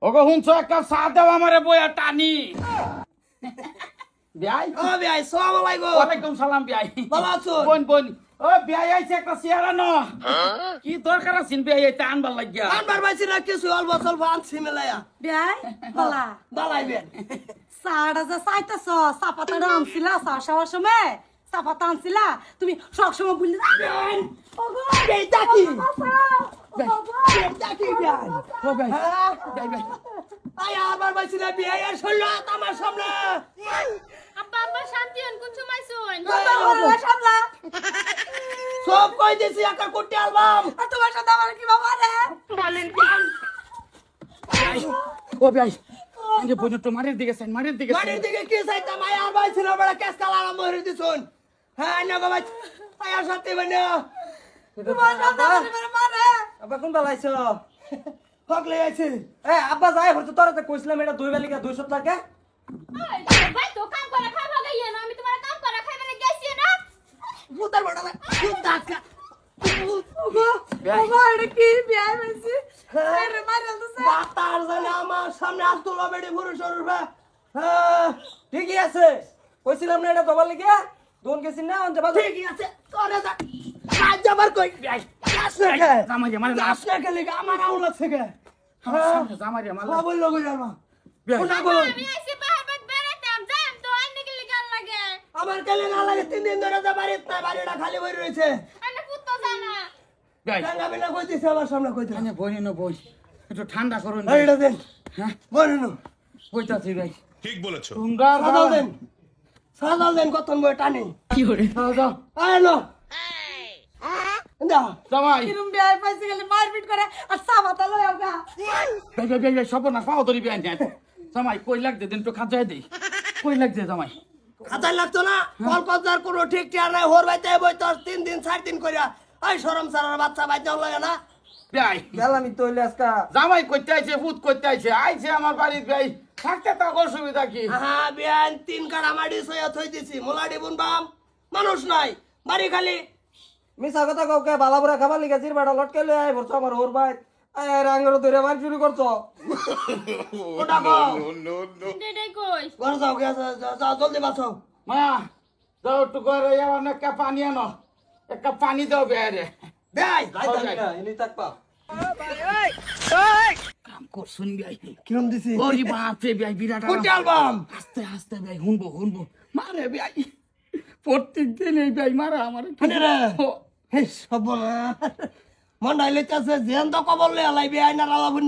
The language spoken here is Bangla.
ওগো হুনছো একটা চা দাও আমারে বইয়া টানি বিয়াই ও বিয়াই আসসালামু আলাইকুম ওয়ালাইকুম সালাম বিয়াই ভালো আছো বোন বোন ও বিয়াই আইছে একটা চেয়ার আনো কি দরকার আছে বিয়াই এটা আনবার লাগিয়া আনবার বাইছি না কিছু অল্প স্বল্প আনছি মেলায়া বিয়াই বালা বালাই বেন সাড়া যা চাইতেছ চাপাতা আনছিলা চা খাওয়ার সময় চাপাতা আনছিলা তুমি সব সময় বললি ওগো এইটা কি বাবা এইটা কি বিয়াই ও বিয়াই হ্যাঁ বিয়াই বিয়াই আই আবার বাইছি না বিয়াই আর শৈল আমার সামনে আব্বা আব্বা শান্তি হন কোন সময় শুন বাবা ওরা সামলা সব কই দিছি একটা কোটি অ্যালবাম আর তোমার সাথে আমার কি বাবা রে বলেন ও বিয়াই আগে বোন তো মারির দিকে সাইন মারির দিকে মাটির দিকে কি চাইতাম আই আর বাইছি না বড় কেস কালা আরাম হইরে দিছুন হ্যাঁ না বাবা আই আর সাথে বনে তোমার সাথে আমার মারে আব্বা কোন বালাইছো হকলে আছে এ আব্বা যাই হচ্ছে তোরা তো কইছিলাম এটা 2 বেলা 200 টাকা ভাই তো কাম করে খাইবা গাইয়া না আমি তোমার কাম করে খাইবা না গেছি না মুতার বড় খুব দাঁতকা ওগো ওগো এটা কি বিয়াই হইছে আরে মারে তো বাতার জানে আমার সামনে আস্তুলা বেড়ে পুরো সরবে হ্যাঁ ঠিকই আছে কইছিলাম না এটা দবার লিগে দোন গেছিন না অন যাবা ঠিকই আছে তোরে যা কাজ যাবার কই কাজ না কে জামাই মানে কাজ না কে লিগা আমার আউল লাগছে কে জামাই মাল বাবুল লগো জানা বিয়াই কোনা গো আমি আইছি পাহাড় বেড়াতাম যাম তো আইনে গেলি গাল লাগে আমার কেলে না লাগে 3 দিন ধরে যা বাড়িতে না বাড়িটা খালি হই রইছে আইনে পুত্তো জানা বিয়াই টাঙ্গা বিনা কইতেছে আমার সামনে কইতে আনে বই নো বই একটু ঠান্ডা করুন এইটা দেন হ্যাঁ বলেন কইতাছি ভাই ঠিক বলেছো তোমরা সাদাল দেন কতন বই টানি যাও যাও আয় নো দা জামাই কিরম বিয়াই পাইছে গেলে মারপিট করে আর চাপাতা লয় ওগা ভাই ভাই সব না পাও ধরি বিয়াই জামাই কই লাগ দে দিন তো খাজাই দেই কই লাগ দে জামাই খাতায় লাগতো না কলকাতার কোনো ঠিক ঠিকানা নাই হোর বাইতে বই তোর 3 দিন 4 দিন কইরা এই শরম সারার বাচ্চা বাইতে লাগে না বিয়াই গেলামি তইলে আজকা জামাই কইতে আইছে ভূত কইতে আইছে আইছে আমার বাড়ির ভাই থাকতে তো অসুবিধা কি হ্যাঁ বিয়ান 3 কাড়া মাটি সইয়া থই দিছি মোলাডি বুনবাম মানুষ নাই বাড়ি খালি মিছা কথা কওকে বালাবুরা খাবার লিগে জিরবাটা লটকে লই আই ভরছ আমার ওর ভাই আয় রাঙ্গর ধরে মার শুরু করছ ওটা গো ডেডাই কই ঘর যাও গে যাও জলদি বাঁচাও মা যাও একটু করে যাওয়ার না একটা পানি আনো একটা পানি দাও বেয়ারে বেয়াই যাইতাম না ইনি থাকবা কাম কর শুন বিয়াই কিরম দিছি ওরে বাপ রে বিয়াই বিরাট কোটি অ্যালবাম আস্তে আস্তে বিয়াই হুনবো মারে বিয়াই প্রত্যেক দিন এই বিয়াই মারা আমার মানে রে হে সব মন ডাইলে চাছে জেন তো কবল লে আলাই বেয়াই না রালা